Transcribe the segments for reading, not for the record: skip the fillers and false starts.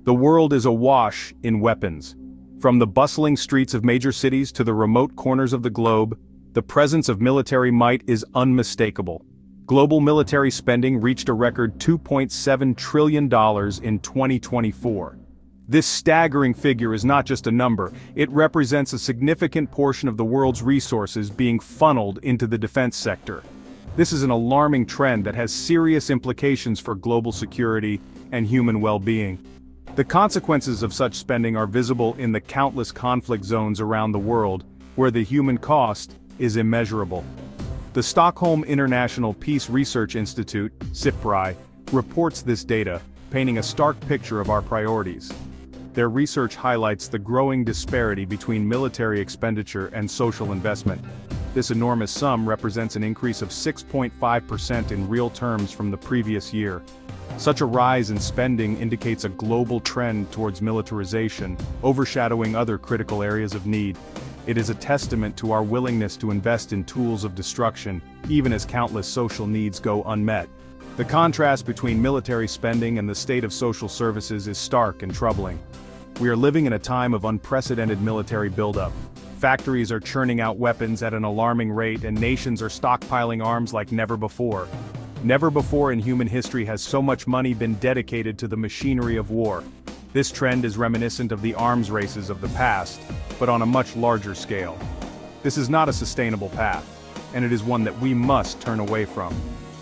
The world is awash in weapons. From the bustling streets of major cities to the remote corners of the globe, the presence of military might is unmistakable. Global military spending reached a record $2.7 trillion in 2024. This staggering figure is not just a number, it represents a significant portion of the world's resources being funneled into the defense sector. This is an alarming trend that has serious implications for global security and human well-being. The consequences of such spending are visible in the countless conflict zones around the world, where the human cost is immeasurable. The Stockholm International Peace Research Institute, SIPRI, reports this data, painting a stark picture of our priorities. Their research highlights the growing disparity between military expenditure and social investment. This enormous sum represents an increase of 6.5% in real terms from the previous year. Such a rise in spending indicates a global trend towards militarization, overshadowing other critical areas of need. It is a testament to our willingness to invest in tools of destruction, even as countless social needs go unmet. The contrast between military spending and the state of social services is stark and troubling. We are living in a time of unprecedented military buildup. Factories are churning out weapons at an alarming rate, and nations are stockpiling arms like never before. Never before in human history has so much money been dedicated to the machinery of war. This trend is reminiscent of the arms races of the past, but on a much larger scale. This is not a sustainable path, and it is one that we must turn away from.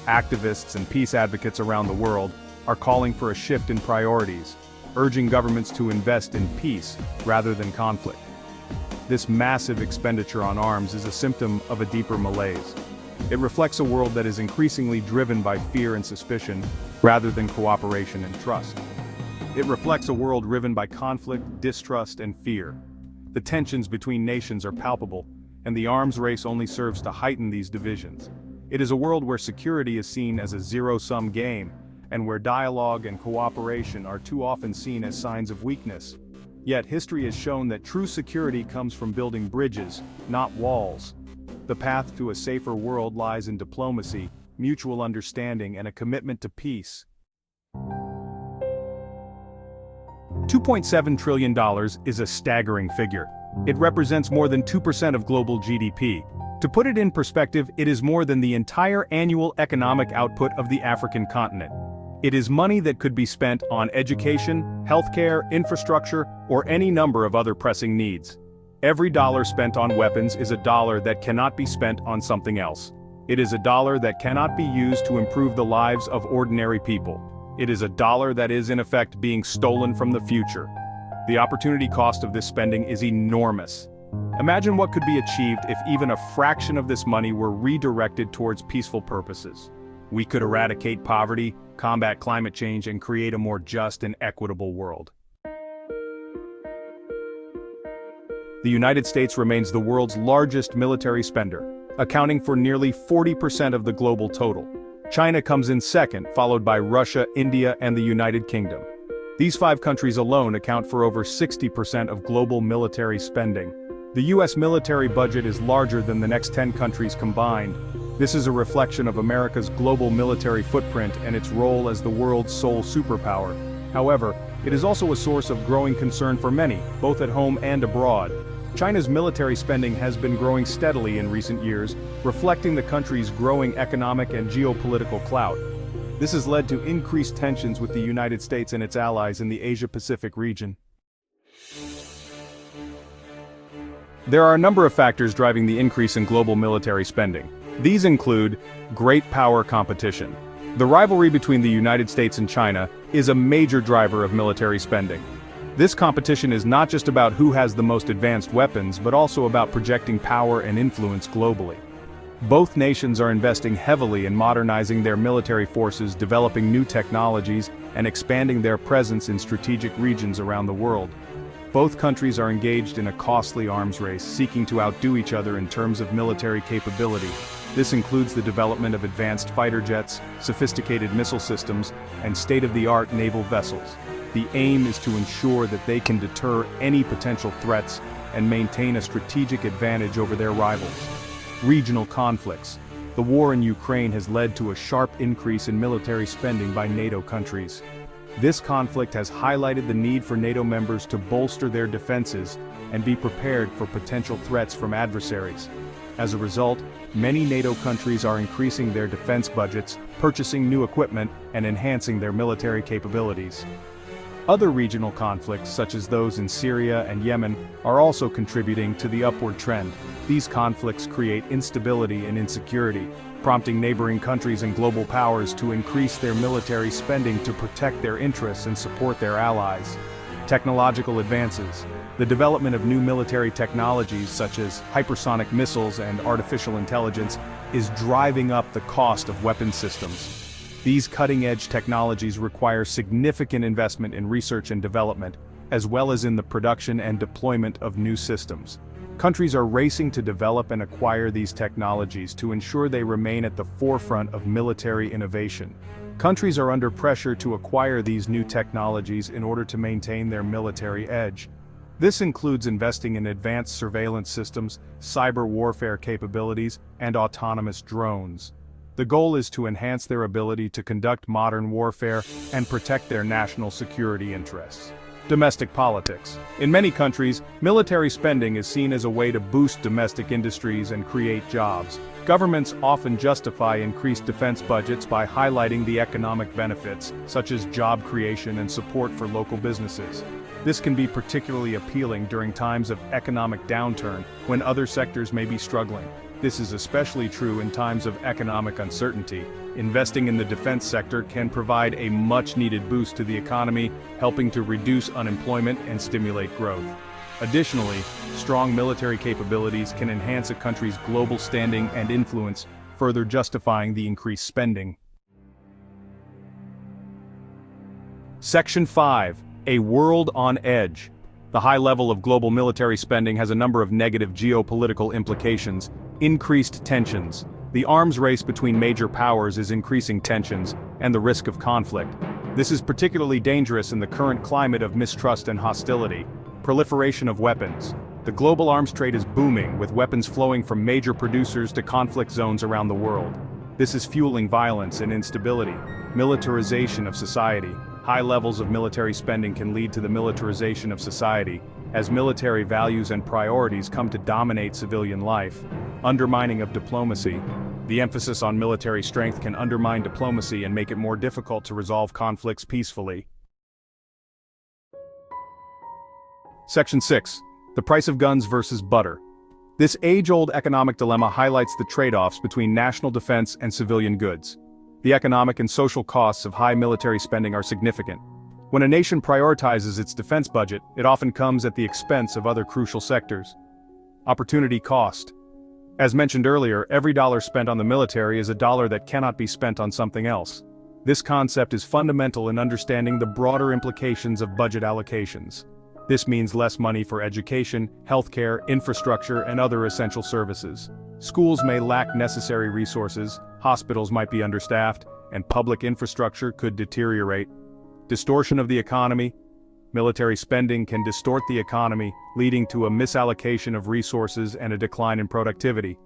Activists and peace advocates around the world are calling for a shift in priorities, urging governments to invest in peace rather than conflict. This massive expenditure on arms is a symptom of a deeper malaise. It reflects a world that is increasingly driven by fear and suspicion, rather than cooperation and trust. It reflects a world riven by conflict, distrust, and fear. The tensions between nations are palpable, and the arms race only serves to heighten these divisions. It is a world where security is seen as a zero-sum game, and where dialogue and cooperation are too often seen as signs of weakness. Yet history has shown that true security comes from building bridges, not walls. The path to a safer world lies in diplomacy, mutual understanding, and a commitment to peace. $2.7 trillion is a staggering figure. It represents more than 2% of global GDP. To put it in perspective, it is more than the entire annual economic output of the African continent. It is money that could be spent on education, healthcare, infrastructure, or any number of other pressing needs. Every dollar spent on weapons is a dollar that cannot be spent on something else. It is a dollar that cannot be used to improve the lives of ordinary people. It is a dollar that is in effect being stolen from the future. The opportunity cost of this spending is enormous. Imagine what could be achieved if even a fraction of this money were redirected towards peaceful purposes. We could eradicate poverty, combat climate change, and create a more just and equitable world. The United States remains the world's largest military spender, accounting for nearly 40% of the global total. China comes in second, followed by Russia, India, and the United Kingdom. These 5 countries alone account for over 60% of global military spending. The US military budget is larger than the next 10 countries combined. This is a reflection of America's global military footprint and its role as the world's sole superpower. However, it is also a source of growing concern for many, both at home and abroad. China's military spending has been growing steadily in recent years, reflecting the country's growing economic and geopolitical clout. This has led to increased tensions with the United States and its allies in the Asia-Pacific region. There are a number of factors driving the increase in global military spending. These include great power competition. The rivalry between the United States and China is a major driver of military spending. This competition is not just about who has the most advanced weapons, but also about projecting power and influence globally. Both nations are investing heavily in modernizing their military forces, developing new technologies, and expanding their presence in strategic regions around the world. Both countries are engaged in a costly arms race, seeking to outdo each other in terms of military capability. This includes the development of advanced fighter jets, sophisticated missile systems, and state-of-the-art naval vessels. The aim is to ensure that they can deter any potential threats and maintain a strategic advantage over their rivals. Regional conflicts. The war in Ukraine has led to a sharp increase in military spending by NATO countries. This conflict has highlighted the need for NATO members to bolster their defenses and be prepared for potential threats from adversaries. As a result, many NATO countries are increasing their defense budgets, purchasing new equipment, and enhancing their military capabilities. Other regional conflicts, such as those in Syria and Yemen, are also contributing to the upward trend. These conflicts create instability and insecurity, prompting neighboring countries and global powers to increase their military spending to protect their interests and support their allies. Technological advances. The development of new military technologies such as hypersonic missiles and artificial intelligence is driving up the cost of weapon systems. These cutting-edge technologies require significant investment in research and development, as well as in the production and deployment of new systems. Countries are racing to develop and acquire these technologies to ensure they remain at the forefront of military innovation. Countries are under pressure to acquire these new technologies in order to maintain their military edge. This includes investing in advanced surveillance systems, cyber warfare capabilities, and autonomous drones. The goal is to enhance their ability to conduct modern warfare and protect their national security interests. Domestic politics. In many countries, military spending is seen as a way to boost domestic industries and create jobs. Governments often justify increased defense budgets by highlighting the economic benefits, such as job creation and support for local businesses. This can be particularly appealing during times of economic downturn, when other sectors may be struggling. This is especially true in times of economic uncertainty. Investing in the defense sector can provide a much-needed boost to the economy, helping to reduce unemployment and stimulate growth. Additionally, strong military capabilities can enhance a country's global standing and influence, further justifying the increased spending. Section 5. A world on edge. The high level of global military spending has a number of negative geopolitical implications. Increased tensions. The arms race between major powers is increasing tensions and the risk of conflict. This is particularly dangerous in the current climate of mistrust and hostility. Proliferation of weapons. The global arms trade is booming, with weapons flowing from major producers to conflict zones around the world. This is fueling violence and instability. Militarization of society. High levels of military spending can lead to the militarization of society, as military values and priorities come to dominate civilian life. Undermining of diplomacy. The emphasis on military strength can undermine diplomacy and make it more difficult to resolve conflicts peacefully. Section 6. The price of guns versus butter. This age-old economic dilemma highlights the trade-offs between national defense and civilian goods. The economic and social costs of high military spending are significant. When a nation prioritizes its defense budget, it often comes at the expense of other crucial sectors. Opportunity cost. As mentioned earlier, every dollar spent on the military is a dollar that cannot be spent on something else. This concept is fundamental in understanding the broader implications of budget allocations. This means less money for education, healthcare, infrastructure, and other essential services. Schools may lack necessary resources, hospitals might be understaffed, and public infrastructure could deteriorate. Distortion of the economy. Military spending can distort the economy, leading to a misallocation of resources and a decline in productivity.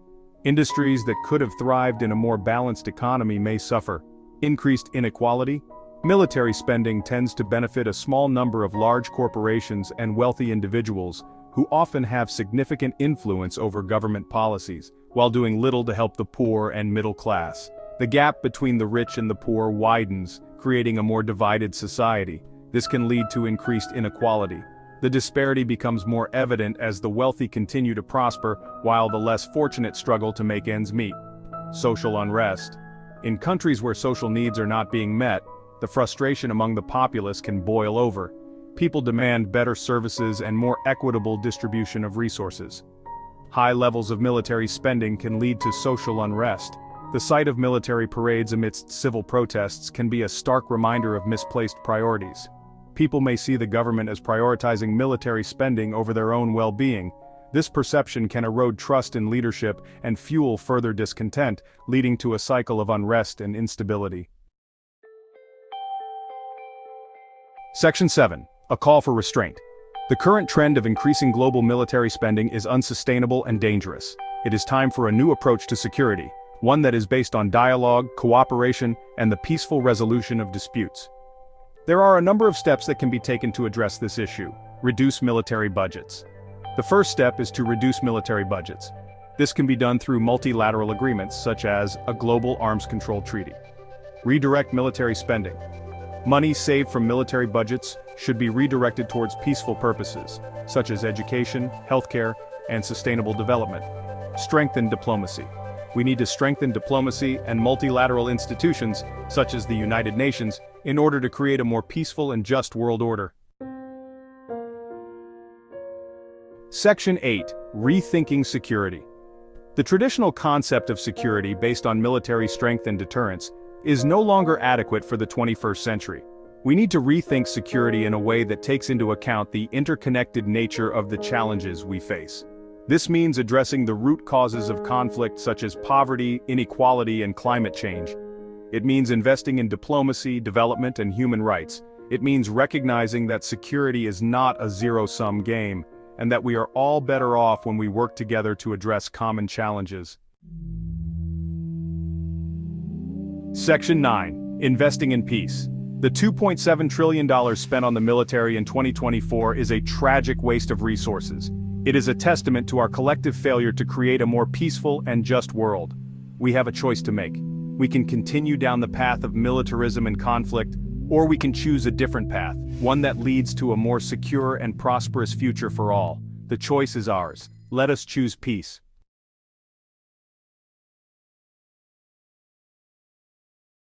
Industries that could have thrived in a more balanced economy may suffer. Increased inequality. Military spending tends to benefit a small number of large corporations and wealthy individuals, who often have significant influence over government policies, while doing little to help the poor and middle class. The gap between the rich and the poor widens, creating a more divided society. This can lead to increased inequality. The disparity becomes more evident as the wealthy continue to prosper, while the less fortunate struggle to make ends meet. Social unrest. In countries where social needs are not being met, the frustration among the populace can boil over. People demand better services and more equitable distribution of resources. High levels of military spending can lead to social unrest. The sight of military parades amidst civil protests can be a stark reminder of misplaced priorities. People may see the government as prioritizing military spending over their own well-being. This perception can erode trust in leadership and fuel further discontent, leading to a cycle of unrest and instability. Section 7. A call for restraint. The current trend of increasing global military spending is unsustainable and dangerous. It is time for a new approach to security, one that is based on dialogue, cooperation, and the peaceful resolution of disputes. There are a number of steps that can be taken to address this issue. Reduce military budgets. The first step is to reduce military budgets. This can be done through multilateral agreements such as a global arms control treaty. Redirect military spending. Money saved from military budgets should be redirected towards peaceful purposes, such as education, healthcare, and sustainable development. Strengthen diplomacy. We need to strengthen diplomacy and multilateral institutions, such as the United Nations, in order to create a more peaceful and just world order. Section 8. Rethinking security. The traditional concept of security based on military strength and deterrence is no longer adequate for the 21st century. We need to rethink security in a way that takes into account the interconnected nature of the challenges we face. This means addressing the root causes of conflict such as poverty, inequality, and climate change. It means investing in diplomacy, development, and human rights. It means recognizing that security is not a zero-sum game, and that we are all better off when we work together to address common challenges. Section 9. Investing in peace. The $2.7 trillion spent on the military in 2024 is a tragic waste of resources. It is a testament to our collective failure to create a more peaceful and just world. We have a choice to make. We can continue down the path of militarism and conflict, or we can choose a different path, one that leads to a more secure and prosperous future for all. The choice is ours. Let us choose peace.